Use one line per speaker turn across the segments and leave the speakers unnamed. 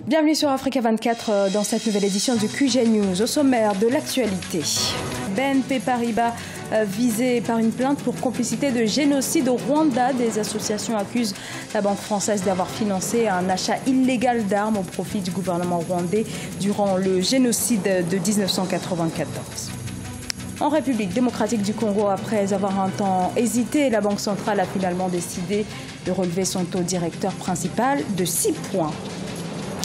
Bienvenue sur Africa 24 dans cette nouvelle édition du QG News. Au sommaire de l'actualité, BNP Paribas visé par une plainte pour complicité de génocide au Rwanda. Des associations accusent la banque française d'avoir financé un achat illégal d'armes au profit du gouvernement rwandais durant le génocide de 1994. En République démocratique du Congo, après avoir un temps hésité, la Banque centrale a finalement décidé de relever son taux directeur principal de 6 points.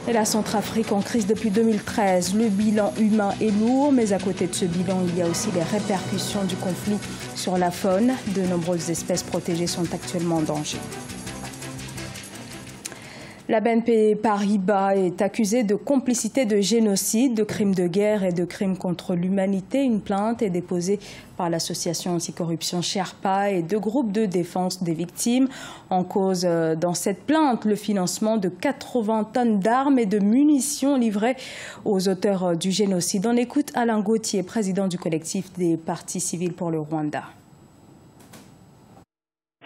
Et la Centrafrique en crise depuis 2013. Le bilan humain est lourd, mais à côté de ce bilan, il y a aussi les répercussions du conflit sur la faune. De nombreuses espèces protégées sont actuellement en danger. La BNP Paribas est accusée de complicité de génocide, de crimes de guerre et de crimes contre l'humanité. Une plainte est déposée par l'association anticorruption Sherpa et deux groupes de défense des victimes. En cause dans cette plainte, le financement de 80 tonnes d'armes et de munitions livrées aux auteurs du génocide. On écoute Alain Gauthier, président du collectif des partis civils pour le Rwanda.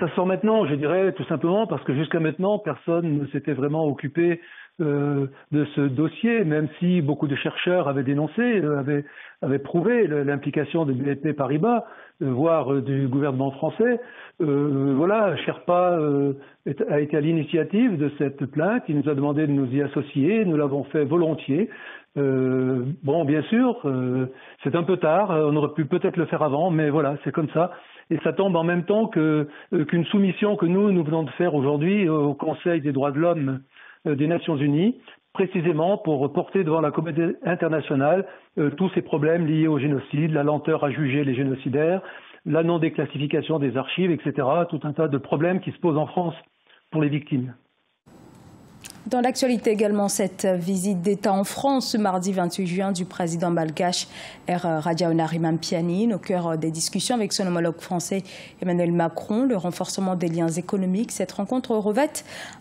Ça sort maintenant, je dirais, tout simplement parce que jusqu'à maintenant, personne ne s'était vraiment occupé de ce dossier, même si beaucoup de chercheurs avaient dénoncé, avaient prouvé l'implication de BNP Paribas, voire du gouvernement français. Voilà, Sherpa a été à l'initiative de cette plainte. Il nous a demandé de nous y associer. Nous l'avons fait volontiers. Bon, bien sûr, c'est un peu tard. On aurait pu peut-être le faire avant, mais voilà, c'est comme ça. Et ça tombe en même temps qu'une soumission que nous venons de faire aujourd'hui au Conseil des droits de l'homme des Nations Unies, précisément pour porter devant la communauté internationale tous ces problèmes liés au génocide, la lenteur à juger les génocidaires, la non-déclassification des archives, etc. Tout un tas de problèmes qui se posent en France pour les victimes.
Dans l'actualité également, cette visite d'État en France ce mardi 28 juin du président malgache R. Radhaonarimampianine au cœur des discussions avec son homologue français Emmanuel Macron, le renforcement des liens économiques. Cette rencontre revêt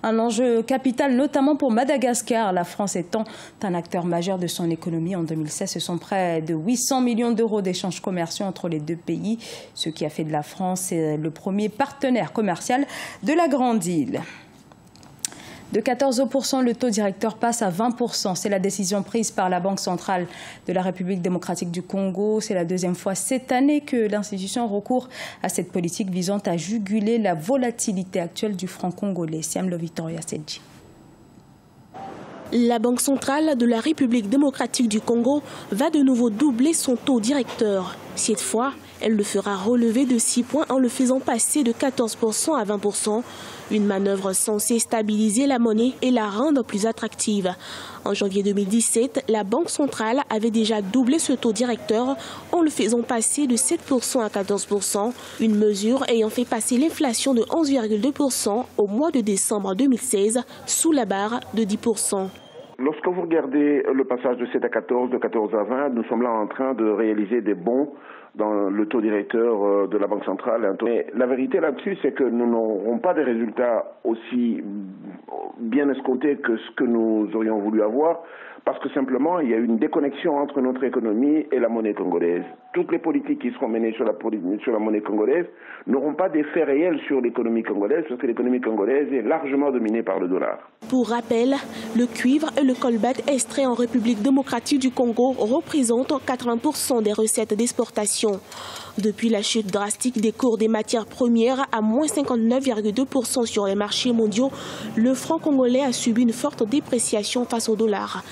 un enjeu capital, notamment pour Madagascar, la France étant un acteur majeur de son économie. En 2016, ce sont près de 800 millions d'euros d'échanges commerciaux entre les deux pays, ce qui a fait de la France le premier partenaire commercial de la Grande Île. De 14%, le taux directeur passe à 20%. C'est la décision prise par la Banque centrale de la République démocratique du Congo. C'est la deuxième fois cette année que l'institution recourt à cette politique visant à juguler la volatilité actuelle du franc congolais. Siam Lo Victoria Sedji.
La Banque centrale de la République démocratique du Congo va de nouveau doubler son taux directeur. Cette fois, elle le fera relever de 6 points en le faisant passer de 14% à 20%. Une manœuvre censée stabiliser la monnaie et la rendre plus attractive. En janvier 2017, la Banque centrale avait déjà doublé ce taux directeur en le faisant passer de 7% à 14%, une mesure ayant fait passer l'inflation de 11,2% au mois de décembre 2016 sous la barre de 10%.
Lorsque vous regardez le passage de 7 à 14, de 14 à 20, nous sommes là en train de réaliser des bons dans le taux directeur de la Banque centrale. Mais la vérité là-dessus, c'est que nous n'aurons pas des résultats aussi bien escomptés que ce que nous aurions voulu avoir, parce que simplement, il y a une déconnexion entre notre économie et la monnaie congolaise. Toutes les politiques qui seront menées sur la monnaie congolaise n'auront pas d'effet réel sur l'économie congolaise, parce que l'économie congolaise est largement dominée par le dollar.
Pour rappel, le cuivre et le colbert extraits en République démocratique du Congo représentent 80% des recettes d'exportation. Depuis la chute drastique des cours des matières premières à moins 59,2% sur les marchés mondiaux, le franc congolais a subi une forte dépréciation face au dollar.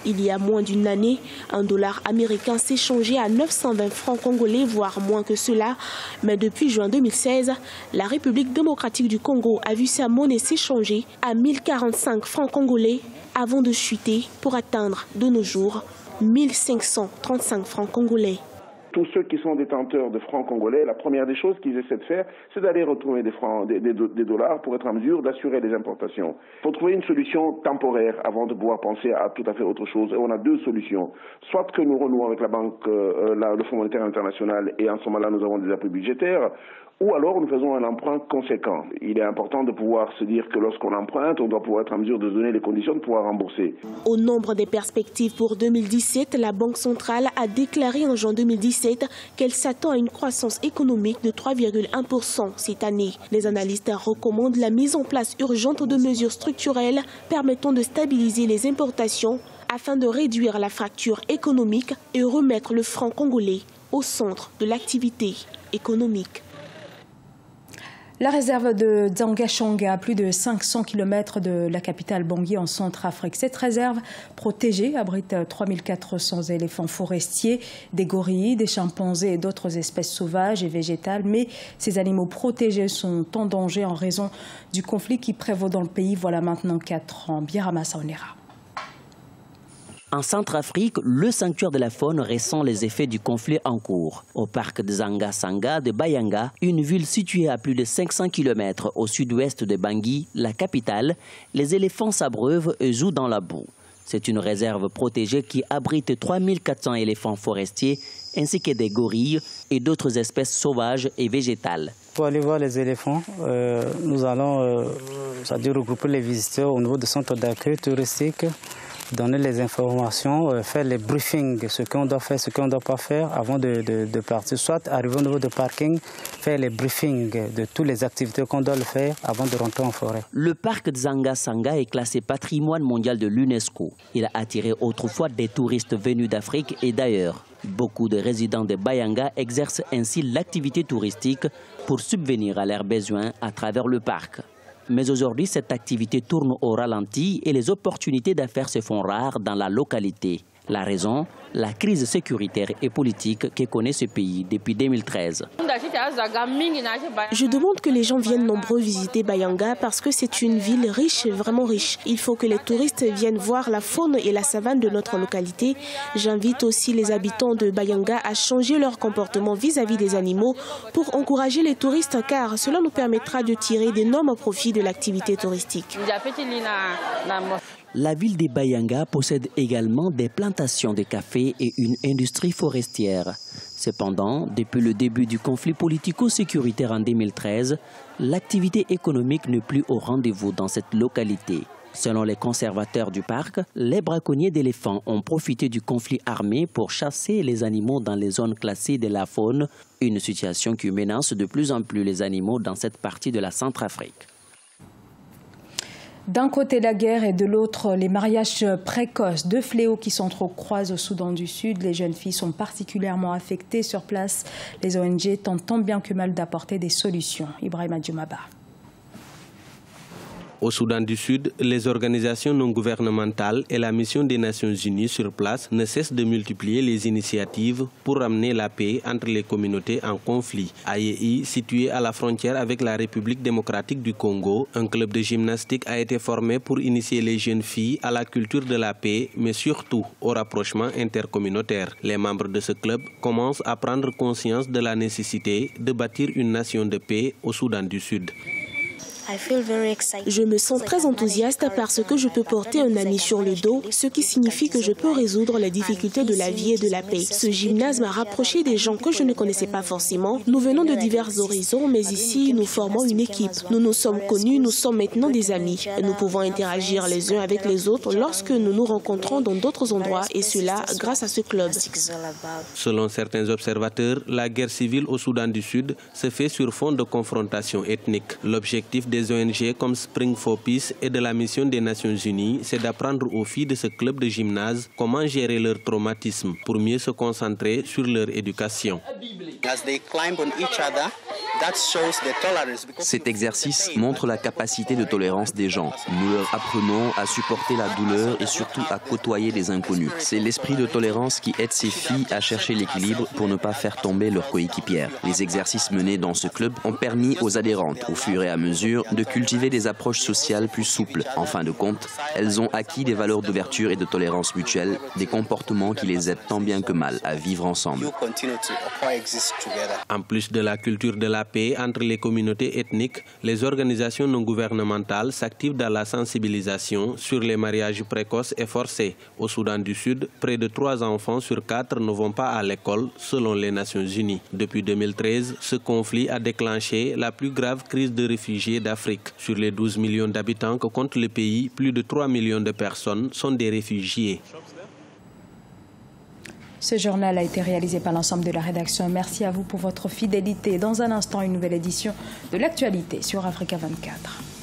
Il y a moins d'une année, un dollar américain s'échangeait à 920 francs congolais, voire moins que cela. Mais depuis juin 2016, la République démocratique du Congo a vu sa monnaie s'échanger à 1045 francs congolais avant de chuter pour atteindre de nos jours 1535 francs congolais.
Tous ceux qui sont détenteurs de francs congolais, la première des choses qu'ils essaient de faire, c'est d'aller retrouver des dollars pour être en mesure d'assurer les importations. Il faut trouver une solution temporaire avant de pouvoir penser à tout à fait autre chose. Et on a deux solutions. Soit que nous renouons avec la banque, le Fonds monétaire international, et en ce moment-là, nous avons des appuis budgétaires, ou alors nous faisons un emprunt conséquent. Il est important de pouvoir se dire que lorsqu'on emprunte, on doit pouvoir être en mesure de donner les conditions de pouvoir rembourser.
Au nombre des perspectives pour 2017, la Banque centrale a déclaré en juin 2017 qu'elle s'attend à une croissance économique de 3,1% cette année. Les analystes recommandent la mise en place urgente de mesures structurelles permettant de stabiliser les importations afin de réduire la fracture économique et remettre le franc congolais au centre de l'activité économique.
La réserve de Dzanga-Changa, à plus de 500 km de la capitale Bangui en Centrafrique. Cette réserve protégée abrite 3400 éléphants forestiers, des gorilles, des chimpanzés et d'autres espèces sauvages et végétales. Mais ces animaux protégés sont en danger en raison du conflit qui prévaut dans le pays voilà maintenant 4 ans. Birama Saonera.
En Centrafrique, le sanctuaire de la faune ressent les effets du conflit en cours. Au parc de Dzanga-Sanga de Bayanga, une ville située à plus de 500 km au sud-ouest de Bangui, la capitale, les éléphants s'abreuvent et jouent dans la boue. C'est une réserve protégée qui abrite 3400 éléphants forestiers ainsi que des gorilles et d'autres espèces sauvages et végétales.
Pour aller voir les éléphants, nous allons regrouper les visiteurs au niveau du centre d'accueil touristique, donner les informations, faire les briefings, ce qu'on doit faire, ce qu'on ne doit pas faire avant de partir. Soit arriver au niveau du parking, faire les briefings de toutes les activités qu'on doit le faire avant de rentrer en forêt.
Le parc de Dzanga-Sanga est classé patrimoine mondial de l'UNESCO. Il a attiré autrefois des touristes venus d'Afrique et d'ailleurs. Beaucoup de résidents de Bayanga exercent ainsi l'activité touristique pour subvenir à leurs besoins à travers le parc. Mais aujourd'hui, cette activité tourne au ralenti et les opportunités d'affaires se font rares dans la localité. La raison, la crise sécuritaire et politique que connaît ce pays depuis 2013.
Je demande que les gens viennent nombreux visiter Bayanga parce que c'est une ville riche, vraiment riche. Il faut que les touristes viennent voir la faune et la savane de notre localité. J'invite aussi les habitants de Bayanga à changer leur comportement vis-à-vis des animaux pour encourager les touristes car cela nous permettra de tirer d'énormes profits de l'activité touristique.
La ville de Bayanga possède également des plantations de café et une industrie forestière. Cependant, depuis le début du conflit politico-sécuritaire en 2013, l'activité économique n'est plus au rendez-vous dans cette localité. Selon les conservateurs du parc, les braconniers d'éléphants ont profité du conflit armé pour chasser les animaux dans les zones classées de la faune, une situation qui menace de plus en plus les animaux dans cette partie de la Centrafrique.
D'un côté la guerre et de l'autre les mariages précoces, deux fléaux qui s'entrecroisent au Soudan du Sud. Les jeunes filles sont particulièrement affectées sur place. Les ONG tentent tant bien que mal d'apporter des solutions. Ibrahima Djoumaba.
Au Soudan du Sud, les organisations non gouvernementales et la mission des Nations Unies sur place ne cessent de multiplier les initiatives pour ramener la paix entre les communautés en conflit. À Yei, situé à la frontière avec la République démocratique du Congo, un club de gymnastique a été formé pour initier les jeunes filles à la culture de la paix, mais surtout au rapprochement intercommunautaire. Les membres de ce club commencent à prendre conscience de la nécessité de bâtir une nation de paix au Soudan du Sud.
Je me sens très enthousiaste parce que je peux porter un ami sur le dos, ce qui signifie que je peux résoudre les difficultés de la vie et de la paix. Ce gymnase m'a rapproché des gens que je ne connaissais pas forcément. Nous venons de divers horizons, mais ici, nous formons une équipe. Nous nous sommes connus, nous sommes maintenant des amis. Nous pouvons interagir les uns avec les autres lorsque nous nous rencontrons dans d'autres endroits, et cela grâce à ce club.
Selon certains observateurs, la guerre civile au Soudan du Sud se fait sur fond de confrontation ethnique. L'objectif des ONG comme Spring for Peace et de la mission des Nations Unies, c'est d'apprendre aux filles de ce club de gymnase comment gérer leur traumatisme pour mieux se concentrer sur leur éducation.
Cet exercice montre la capacité de tolérance des gens. Nous leur apprenons à supporter la douleur et surtout à côtoyer les inconnus. C'est l'esprit de tolérance qui aide ces filles à chercher l'équilibre pour ne pas faire tomber leurs coéquipières. Les exercices menés dans ce club ont permis aux adhérentes, au fur et à mesure, de cultiver des approches sociales plus souples. En fin de compte, elles ont acquis des valeurs d'ouverture et de tolérance mutuelle, des comportements qui les aident tant bien que mal à vivre ensemble.
En plus de la culture de la paix entre les communautés ethniques, les organisations non gouvernementales s'activent dans la sensibilisation sur les mariages précoces et forcés. Au Soudan du Sud, près de 3 enfants sur 4 ne vont pas à l'école, selon les Nations Unies. Depuis 2013, ce conflit a déclenché la plus grave crise de réfugiés d'Afrique. Sur les 12 millions d'habitants que compte le pays, plus de 3 millions de personnes sont des réfugiés.
Ce journal a été réalisé par l'ensemble de la rédaction. Merci à vous pour votre fidélité. Dans un instant, une nouvelle édition de l'actualité sur Africa 24.